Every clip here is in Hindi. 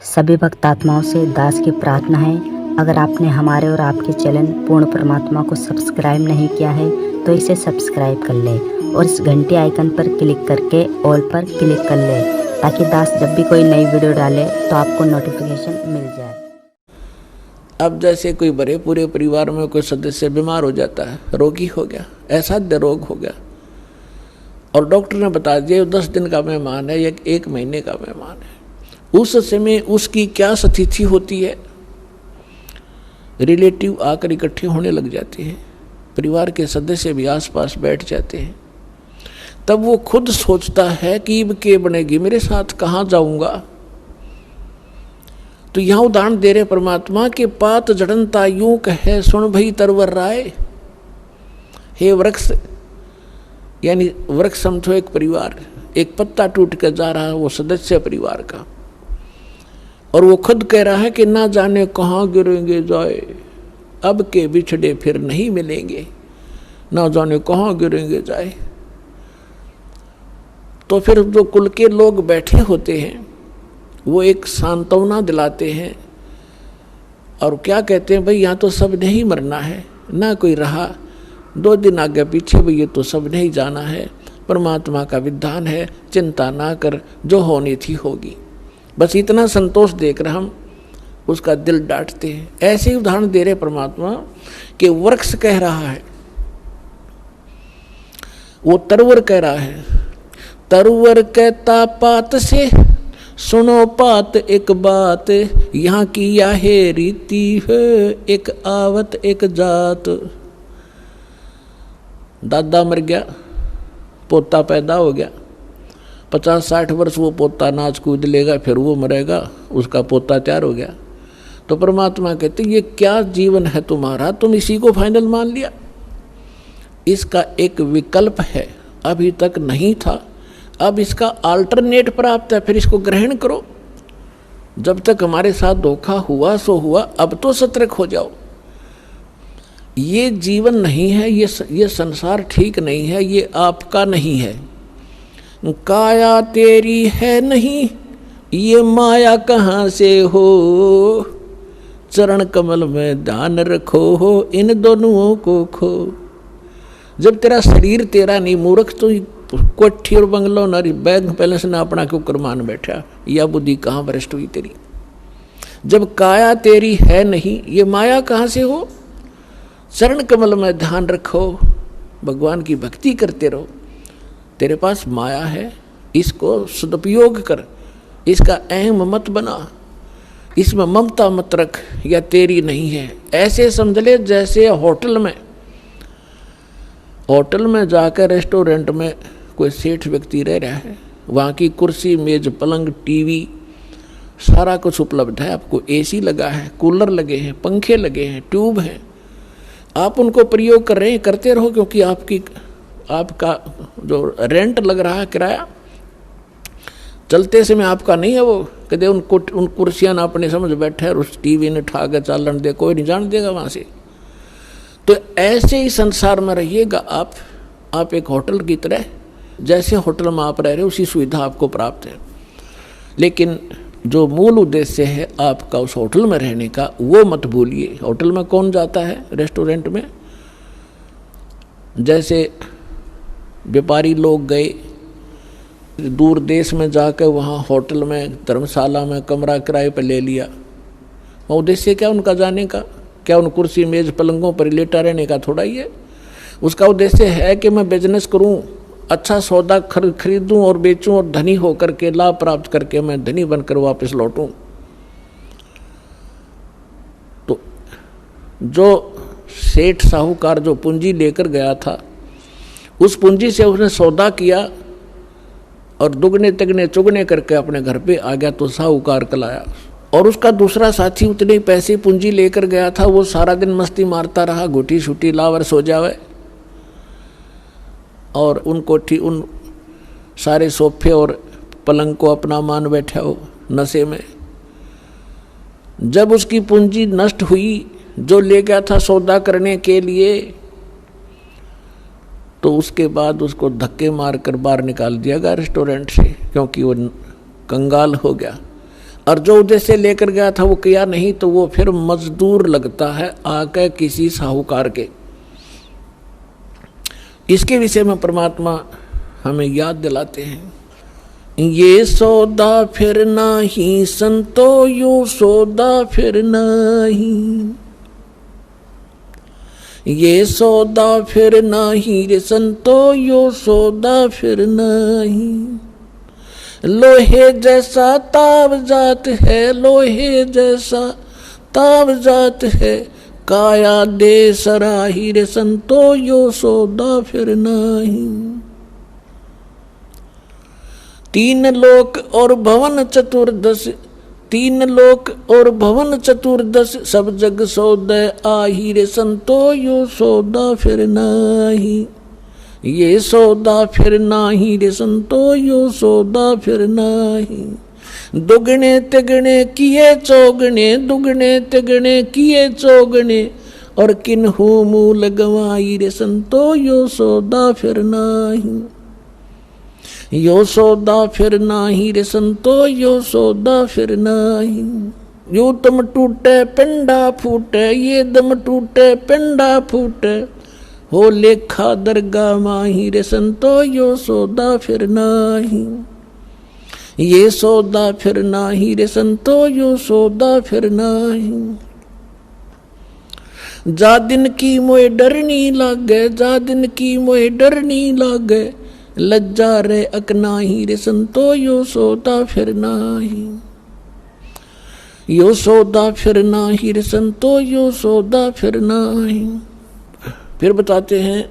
सभी भक्तात्माओं से दास की प्रार्थना है, अगर आपने हमारे और आपके चैनल पूर्ण परमात्मा को सब्सक्राइब नहीं किया है तो इसे सब्सक्राइब कर लें और इस घंटी आइकन पर क्लिक करके ऑल पर क्लिक कर लें ताकि दास जब भी कोई नई वीडियो डाले तो आपको नोटिफिकेशन मिल जाए। अब जैसे कोई बड़े पूरे परिवार में कोई सदस्य बीमार हो जाता है, रोगी हो गया, असाध्य रोग हो गया और डॉक्टर ने बता दिया 10 दिन का मेहमान है या 1 महीने का मेहमान है, उस समय उसकी क्या स्थिति होती है? रिलेटिव आकर इकट्ठे होने लग जाते हैं, परिवार के सदस्य भी आसपास बैठ जाते हैं। तब वो खुद सोचता है कि अब के बनेगी, मेरे साथ कहाँ जाऊंगा। तो यहाँ उदाहरण दे रहे परमात्मा के पात जड़नता यूं कहे सुन भई तरवर राय। हे वृक्ष, यानी वृक्ष समझो एक परिवार, एक पत्ता टूट कर जा रहा है वो सदस्य परिवार का, और वो खुद कह रहा है कि ना जाने कहाँ गिरेंगे जाए, अब के बिछड़े फिर नहीं मिलेंगे, ना जाने कहाँ गिरेंगे जाए। तो फिर जो कुल के लोग बैठे होते हैं वो एक सांत्वना दिलाते हैं और क्या कहते हैं, भाई यहाँ तो सब नहीं मरना है, ना कोई रहा, 2 दिन आगे पीछे भी ये तो सब नहीं जाना है, परमात्मा का विधान है, चिंता ना कर, जो होनी थी होगी। बस इतना संतोष देकर हम उसका दिल डांटते हैं। ऐसे ही उदाहरण दे रहे परमात्मा कि वृक्ष कह रहा है, वो तरवर कह रहा है, तरवर कहता पात से सुनो पात एक बात, यहाँ की याहे रीति है एक आवत एक जात। दादा मर गया, पोता पैदा हो गया, 50-60 वर्ष वो पोता नाच कूद लेगा, फिर वो मरेगा, उसका पोता तैयार हो गया। तो परमात्मा कहते ये क्या जीवन है तुम्हारा, तुम इसी को फाइनल मान लिया। इसका एक विकल्प है, अभी तक नहीं था, अब इसका अल्टरनेट प्राप्त है, फिर इसको ग्रहण करो। जब तक हमारे साथ धोखा हुआ सो हुआ, अब तो सतर्क हो जाओ। ये जीवन नहीं है, ये संसार ठीक नहीं है, ये आपका नहीं है। काया तेरी है नहीं, ये माया कहाँ से हो, चरण कमल में ध्यान रखो हो, इन दोनों को खो। जब तेरा शरीर तेरा नहीं, मूर्ख तो कोठी और बंगलो न बैंक बैलेंस न अपना क्यों कर मान बैठा, यह बुद्धि कहाँ भ्रष्ट हुई तेरी। जब काया तेरी है नहीं, ये माया कहाँ से हो, चरण कमल में ध्यान रखो, भगवान की भक्ति करते रहो। तेरे पास माया है, इसको सदुपयोग कर, इसका अहम मत बना, इसमें ममता मत रख, या तेरी नहीं है। ऐसे समझ ले जैसे होटल में जाकर रेस्टोरेंट में कोई सेठ व्यक्ति रह रहा है, वहाँ की कुर्सी मेज पलंग टीवी सारा कुछ उपलब्ध है, आपको एसी लगा है, कूलर लगे हैं, पंखे लगे हैं, ट्यूब हैं, आप उनको प्रयोग कर रहे हैं, करते रहो, क्योंकि आपका जो रेंट लग रहा है, किराया चलते समय आपका नहीं है। वो कहते उन कुर्सियाँ ना अपने समझ बैठे और उस टीवी ने ठा के चालन दे, कोई नहीं जान देगा वहाँ से। तो ऐसे ही संसार में रहिएगा आप एक होटल की तरह, जैसे होटल में आप रह रहे हो उसी सुविधा आपको प्राप्त है, लेकिन जो मूल उद्देश्य है आपका उस होटल में रहने का, वो मत भूलिए। होटल में कौन जाता है रेस्टोरेंट में? जैसे व्यापारी लोग गए दूर देश में जाकर वहाँ होटल में धर्मशाला में कमरा किराए पर ले लिया, वो उद्देश्य क्या उनका जाने का? क्या उन कुर्सी मेज पलंगों पर लेटा रहने का थोड़ा ही है। उसका उद्देश्य है कि मैं बिजनेस करूं, अच्छा सौदा खरीदूं और बेचूं और धनी होकर के लाभ प्राप्त करके मैं धनी बनकर वापस लौटूं। तो जो सेठ साहूकार जो पूंजी लेकर गया था, उस पूंजी से उसने सौदा किया और दुगने तिगने चुगने करके अपने घर पे आ गया, तो साहूकार कलाया। और उसका दूसरा साथी उतने पैसे पूंजी लेकर गया था, वो सारा दिन मस्ती मारता रहा, घुटी छुटी लावर सो जावे, और उन सारे सोफे और पलंग को अपना मान बैठा हो नशे में। जब उसकी पूंजी नष्ट हुई, जो ले गया था सौदा करने के लिए, तो उसके बाद उसको धक्के मारकर बाहर निकाल दिया गया रेस्टोरेंट से, क्योंकि वो कंगाल हो गया। और जो उद्देश्य लेकर गया था वो किया नहीं तो वो फिर मजदूर लगता है आके किसी साहूकार के। इसके विषय में परमात्मा हमें याद दिलाते हैं, ये सौदा फिर नाही संतो यो सौदा फिर नाही, ये सौदा फिर नाही रे संतो यो सौदा फिर नाही। लोहे जैसा ताव जात है, लोहे जैसा ताव जात है, काया दे सराही रे संतो यो सौदा फिर नाही। तीन लोक और भवन चतुर्दश, तीन लोक और भवन चतुर्दश, सब जग सौदे आही रे संतो यो सौदा फिर नाही, ये सौदा फिर नाही रे संतो यो सौदा फिर नाही। दुगने तिगने किए चौगने, दुगने तिगने किए चौगने, और किन्हू मूल गवाई रे संतो यो सौदा फिर नाही, यो सौदा फिर नाही रे संतो यो सौदा फिर नाही। यो दम टूटे पिंडा फूटे, ये दम टूटे पिंडा फूटे, हो लेखा दरगाह माही रे संतो यो सौदा फिर नाही, ये सौदा फिर नाही रे संतो यो सौदा फिर नाही। जा दिन की मोए डरनी लागे, जा दिन की मोए डरनी लागे, लज्जा रे अकनाही रे संतो यो सौदा फिर नाही, यो सौदा फिर नाही रे संतो यो सौदा फिर नाही। फिर बताते हैं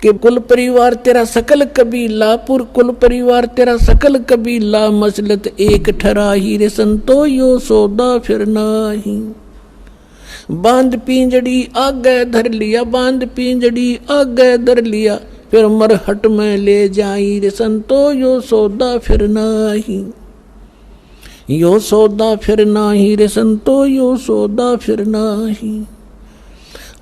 कि कुल परिवार तेरा सकल कबीला, पुर कुल परिवार तेरा सकल कबीला, मसलत एक ठराही रे संतो यो सौदा फिर नाही। बांध पिंजड़ी आगे धर लिया, बांध पिंजड़ी आगे धर लिया, फिर मरहट में ले जाई रे संतो यो सौदा फिर नाही, यो सौदा फिर नाही रे संतो यो सौदा फिर नाही।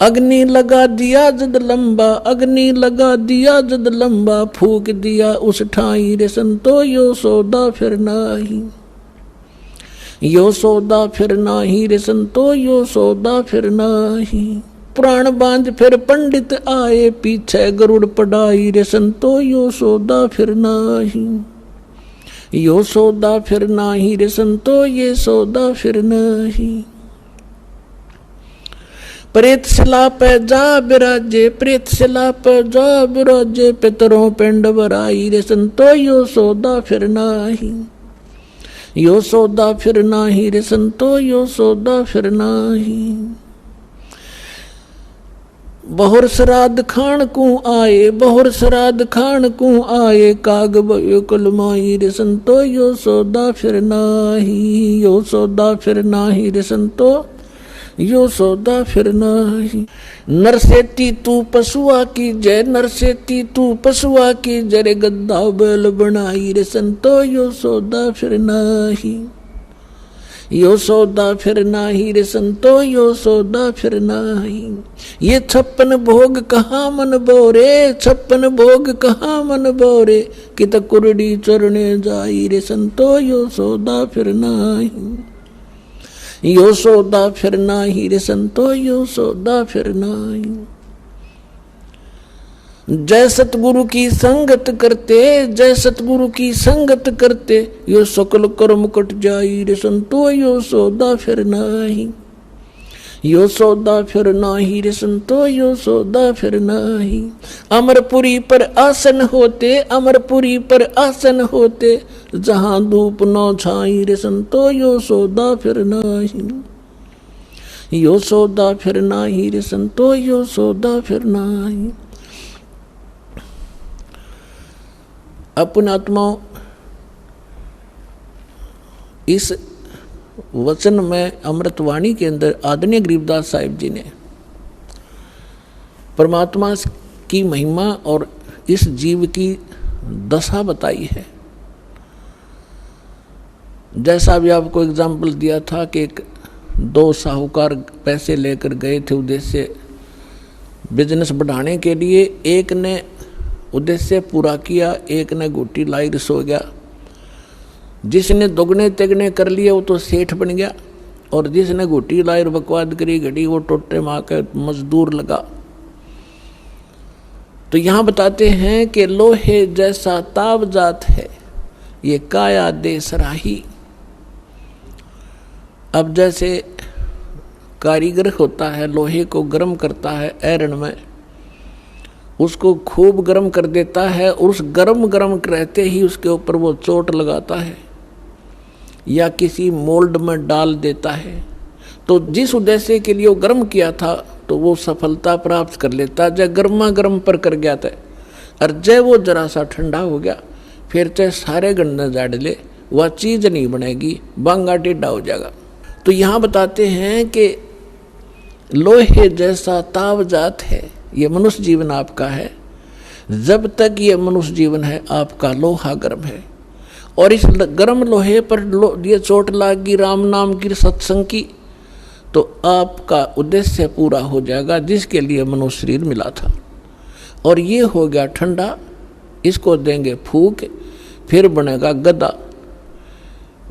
अग्नि लगा दिया जद लंबा, अग्नि लगा दिया जद लंबा, फूक दिया उस ठाई रे संतो यो सौदा फिर नाही, यो सौदा फिर नाही रे संतो यो सौदा फिर नाही। प्राण बांध फिर पंडित आए, पीछे गरुड़ पढ़ाई रे संतो यो सौदा फिर नाही, यो सौदा फिर नाही रे संतो ये सौदा फिर नाही। प्रेत शिला पे जा बिराजे, प्रेत शिला पे जा बिराजे, पितरों पिंड भराई रे संतो यो सौदा फिर नाही, यो सौदा फिर नाही रे संतो यो सौदा फिर नाही। बहुर श्राद्ध खान को आए, बहुर श्राद्ध खान को आए, काग भयो कुलमाई रे संतो यो सौदा फिर नाही, यो सौदा फिर नाही रे संतो यो सौदा फिर नाही। नरसेती तू पशुआ की जय, नरसेती तू पशुआ की जय, गद्दा बैल बनाई रे संतो यो सौदा फिर नाही, यो सौदा फिर नाही रे संतो यो सौदा फिर नाही। ये 56 भोग कहाँ मन बोरे, 56 भोग कहाँ मन बोरे, कित कुरडी चरणे जाई रे संतो यो सौदा फिर नाही, यो सौदा फिर नाही रे संतो यो सौदा फिर नाही। जय सतगुरु की संगत करते, जय सतगुरु की संगत करते, यो सकल कर्म कट जाई रे संतो यो सौदा फिर नाही, यो सौदा फिर नाही रे संतो यो सौदा फिर नाही। अमरपुरी पर आसन होते, अमरपुरी पर आसन होते, जहां धूप न छाई रे संतो यो सौदा फिर नाही, यो सौदा फिर नाही रे संतो यो सौदा फिर नाही। अपने आत्माओं, इस वचन में अमृतवाणी के अंदर आदरणीय गरीबदास साहिब जी ने परमात्मा की महिमा और इस जीव की दशा बताई है। जैसा भी आपको एग्जाम्पल दिया था कि एक 2 साहूकार पैसे लेकर गए थे उद्देश्य बिजनेस बढ़ाने के लिए, एक ने उद्देश्य पूरा किया, एक ने घुट्टी लाई सो गया। जिसने दोगुने तिगने कर लिए वो तो सेठ बन गया, और जिसने घुटी लाई और बकवाद करी घड़ी वो टोटे माँ के मजदूर लगा। तो यहाँ बताते हैं कि लोहे जैसा ताव जात है ये काया दे सराही। अब जैसे कारीगर होता है, लोहे को गर्म करता है ऐरन में, उसको खूब गर्म कर देता है, और उस गर्म रहते ही उसके ऊपर वो चोट लगाता है या किसी मोल्ड में डाल देता है, तो जिस उद्देश्य के लिए वो गर्म किया था तो वो सफलता प्राप्त कर लेता। जब गर्मा गर्म पर कर गया था, और जब वो जरा सा ठंडा हो गया, फिर चाहे सारे गन्ने जाड़ ले, वह चीज़ नहीं बनेगी, बांगा टेढ़ा हो जाएगा। तो यहाँ बताते हैं कि लोहे जैसा ताव जात है, ये मनुष्य जीवन आपका है। जब तक ये मनुष्य जीवन है आपका लोहा गर्म है, और इस गर्म लोहे पर ये चोट लागी राम नाम की सत्संग की, तो आपका उद्देश्य पूरा हो जाएगा जिसके लिए मनुष्य शरीर मिला था। और ये हो गया ठंडा, इसको देंगे फूक, फिर बनेगा गदा।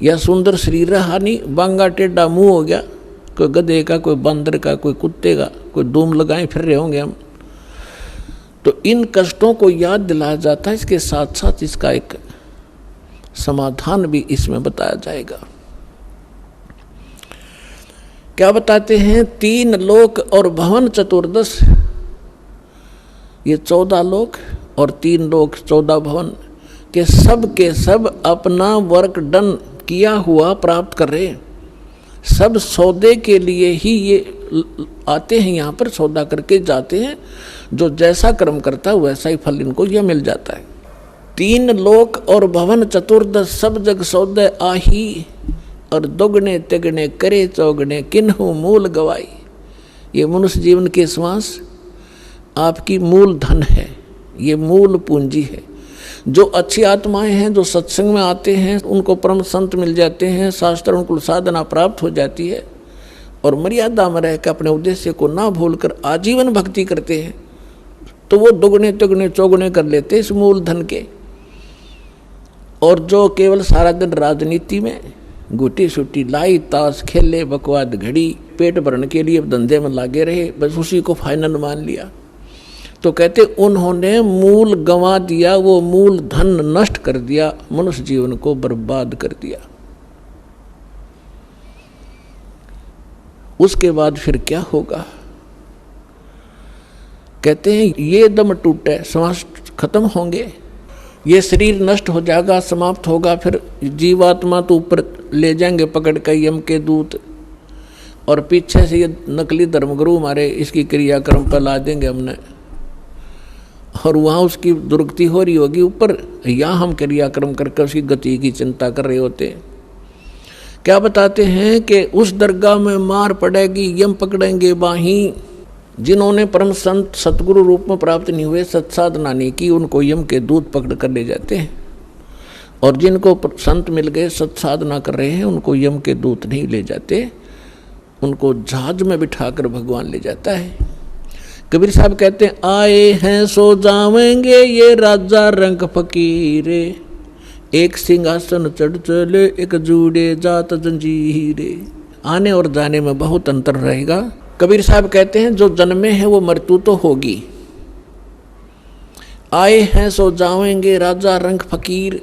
या सुंदर शरीर रहा नहीं, बांगा टेढ़ा मुंह हो गया, कोई गधे का, कोई बंदर का, कोई कुत्ते का, कोई धूम लगाए फिर रहे होंगे हम। तो इन कष्टों को याद दिलाया जाता है, इसके साथ साथ इसका एक समाधान भी इसमें बताया जाएगा। क्या बताते हैं? 3 लोक और भवन चतुर्दश, ये 14 लोक और 3 लोक 14 भवन के सब अपना वर्क डन किया हुआ प्राप्त कर रहे हैं। सब सौदे के लिए ही ये आते हैं, यहाँ पर सौदा करके जाते हैं। जो जैसा कर्म करता है वैसा ही फल इनको यह मिल जाता है। 3 लोक और भवन चतुर्दश सब जग सौदे आही, और दोगुने तिगुने करे चौगुने किन्हु मूल गवाई। ये मनुष्य जीवन के श्वास आपकी मूल धन है, ये मूल पूंजी है। जो अच्छी आत्माएं हैं, जो सत्संग में आते हैं, उनको परम संत मिल जाते हैं, शास्त्र उनको साधना प्राप्त हो जाती है, और मर्यादा में रहकर अपने उद्देश्य को ना भूलकर आजीवन भक्ति करते हैं, तो वो दोगुने तिगुने चौगुने कर लेते इस मूल धन के। और जो केवल सारा दिन राजनीति में गुटी सुटी लाई, ताश खेले, बकवाद घड़ी, पेट भरने के लिए धंधे में लागे रहे, बस उसी को फाइनल मान लिया, तो कहते उन्होंने मूल गंवा दिया, वो मूल धन नष्ट कर दिया, मनुष्य जीवन को बर्बाद कर दिया। उसके बाद फिर क्या होगा? कहते हैं ये दम टूटे, श्वास खत्म होंगे, ये शरीर नष्ट हो जाएगा, समाप्त होगा। फिर जीवात्मा तो ऊपर ले जाएंगे पकड़ कर यम के दूत, और पीछे से ये नकली धर्मगुरु हमारे इसकी क्रियाक्रम पर ला देंगे हमने, और वहाँ उसकी दुर्गति हो रही होगी ऊपर, यहाँ हम क्रियाक्रम करके उसकी गति की चिंता कर रहे होते हैं। क्या बताते हैं कि उस दरगाह में मार पड़ेगी, यम पकड़ेंगे बाहीं। जिन्होंने परम संत सतगुरु रूप में प्राप्त नहीं हुए, सत्साधना नहीं की, उनको यम के दूत पकड़ कर ले जाते हैं, और जिनको संत मिल गए, सत्साधना कर रहे हैं, उनको यम के दूत नहीं ले जाते, उनको जहाज में बिठाकर भगवान ले जाता है। कबीर साहब कहते हैं आए हैं सो जावेंगे ये राजा रंग फकीरे, एक सिंहासन चढ़ चले एक जूड़े जात जंजीरे। आने और जाने में बहुत अंतर रहेगा। कबीर साहब कहते हैं जो जन्मे हैं वो मृत्यु तो होगी। आए हैं सो जावेंगे राजा रंग फकीर,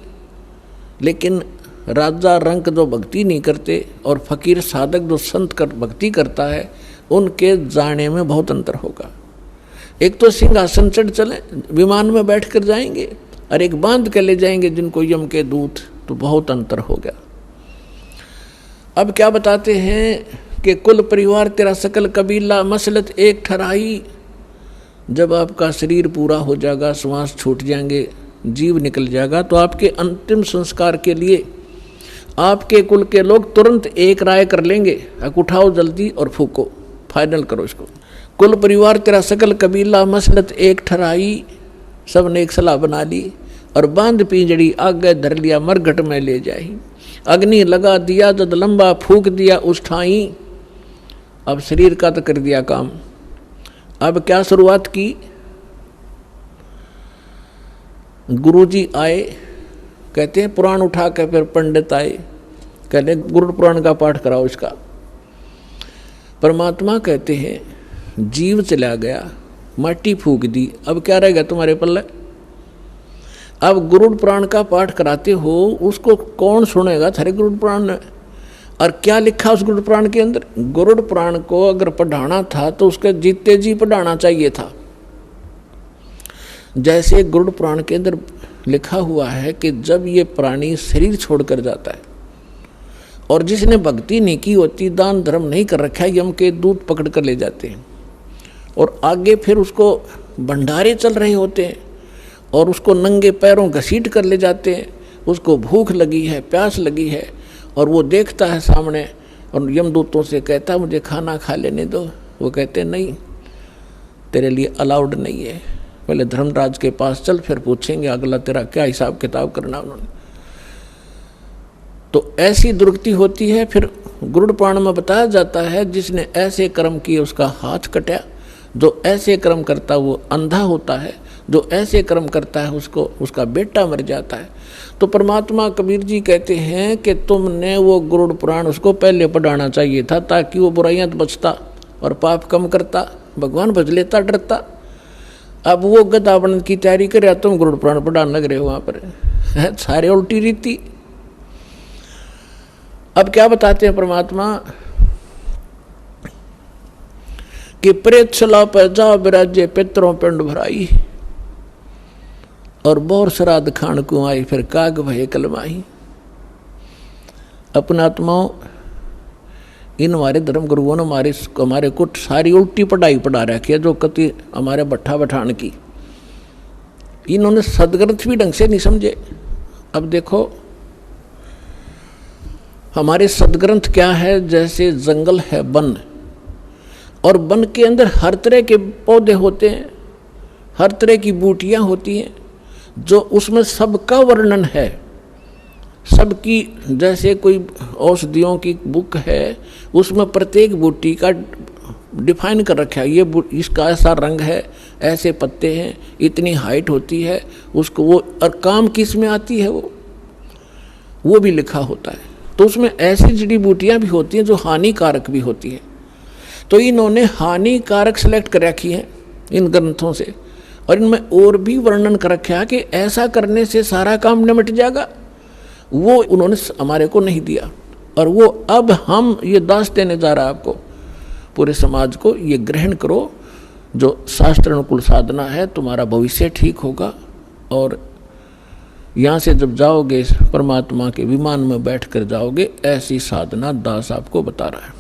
लेकिन राजा रंग जो भक्ति नहीं करते और फकीर साधक जो संत कर भक्ति करता है, उनके जाने में बहुत अंतर होगा। एक तो सिंहासन चढ़ चले, विमान में बैठ कर जाएंगे, और एक बांध के ले जाएंगे जिनको यम के दूत, तो बहुत अंतर हो गया। अब क्या बताते हैं कि कुल परिवार तेरा सकल कबीला मसलत एक ठहराई। जब आपका शरीर पूरा हो जाएगा, श्वास छूट जाएंगे, जीव निकल जाएगा, तो आपके अंतिम संस्कार के लिए आपके कुल के लोग तुरंत एक राय कर लेंगे, उठाओ जल्दी और फूको, फाइनल करो इसको। कुल परिवार तेरा सकल कबीला मसलत एक ठहराई, सब ने एक सलाह बना ली, और बांध पिंजड़ी आगे धर लिया, मरघट में ले जाई। अग्नि लगा दिया, जद लंबा फूक दिया उस ठाई। अब शरीर का तो कर दिया काम। अब क्या शुरुआत की? गुरुजी आए, कहते हैं पुराण उठा के फिर पंडित आए, कहते गुरुड़ पुराण का पाठ कराओ इसका। परमात्मा कहते हैं जीव चला गया, माटी फूक दी, अब क्या रहेगा तुम्हारे पल्ले। अब गुरुड़ पुराण का पाठ कराते हो, उसको कौन सुनेगा थारे गुरुड़ पुराण में। और क्या लिखा उस गुरुड़ पुराण के अंदर। गुरुड़ पुराण को अगर पढ़ाना था तो उसके जीते जी पढ़ाना चाहिए था। जैसे गुरुड़ पुराण के अंदर लिखा हुआ है कि जब ये प्राणी शरीर छोड़कर जाता है और जिसने भक्ति नहीं की होती, दान धर्म नहीं कर रखा है, यम के दूत पकड़ कर ले जाते हैं और आगे फिर उसको भंडारे चल रहे होते हैं और उसको नंगे पैरों घसीट कर ले जाते हैं। उसको भूख लगी है, प्यास लगी है और वो देखता है सामने और यमदूतों से कहता है मुझे खाना खा लेने दो। वो कहते नहीं, तेरे लिए अलाउड नहीं है, पहले धर्मराज के पास चल, फिर पूछेंगे अगला तेरा क्या हिसाब किताब करना उन्होंने। तो ऐसी दुर्गति होती है। फिर गुरुड़ पुराण में बताया जाता है जिसने ऐसे कर्म किए उसका हाथ कटा, जो ऐसे कर्म करता वो अंधा होता है, जो ऐसे कर्म करता है उसको उसका बेटा मर जाता है। तो परमात्मा कबीर जी कहते हैं कि तुमने वो गुरुड़ पुराण उसको पहले पढ़ाना चाहिए था, ताकि वो बुराइयां तो बचता और पाप कम करता, भगवान भज लेता, डरता। अब वो गधा बनने की तैयारी करे, तुम गुरुड़ पुराण पढ़ाने लग रहे हो वहां पर, सारे उल्टी रीति। अब क्या बताते हैं परमात्मा कि प्रेत सला पर जा बिराजे पितरों पिंड भराई और बोर श्राद्ध खान को आई, फिर काग भय कलमाई। अपनात्माओं, इन हमारे धर्म गुरुओं ने हमारे कुछ सारी उल्टी पढ़ाई पढ़ा रखी है, जो कति हमारे भट्ठा बठान की। इन्होंने सदग्रंथ भी ढंग से नहीं समझे। अब देखो हमारे सदग्रंथ क्या है, जैसे जंगल है वन, और वन के अंदर हर तरह के पौधे होते हैं, हर तरह की बूटियां होती हैं, जो उसमें सबका वर्णन है, सबकी। जैसे कोई औषधियों की बुक है, उसमें प्रत्येक बूटी का डिफाइन कर रखा है, ये इसका ऐसा रंग है, ऐसे पत्ते हैं, इतनी हाइट होती है उसको, वो और काम किस में आती है वो भी लिखा होता है। तो उसमें ऐसी जड़ी बूटियाँ भी होती हैं जो हानिकारक भी होती हैं। तो इन्होंने हानिकारक सेलेक्ट कर रखी है इन ग्रंथों से, और इनमें और भी वर्णन कर रखा है कि ऐसा करने से सारा काम निमट जाएगा। वो उन्होंने हमारे को नहीं दिया, और वो अब हम ये दास देने जा रहा है आपको, पूरे समाज को। ये ग्रहण करो, जो शास्त्र अनुकूल साधना है, तुम्हारा भविष्य ठीक होगा। और यहाँ से जब जाओगे परमात्मा के विमान में बैठ कर जाओगे, ऐसी साधना दास आपको बता रहा है।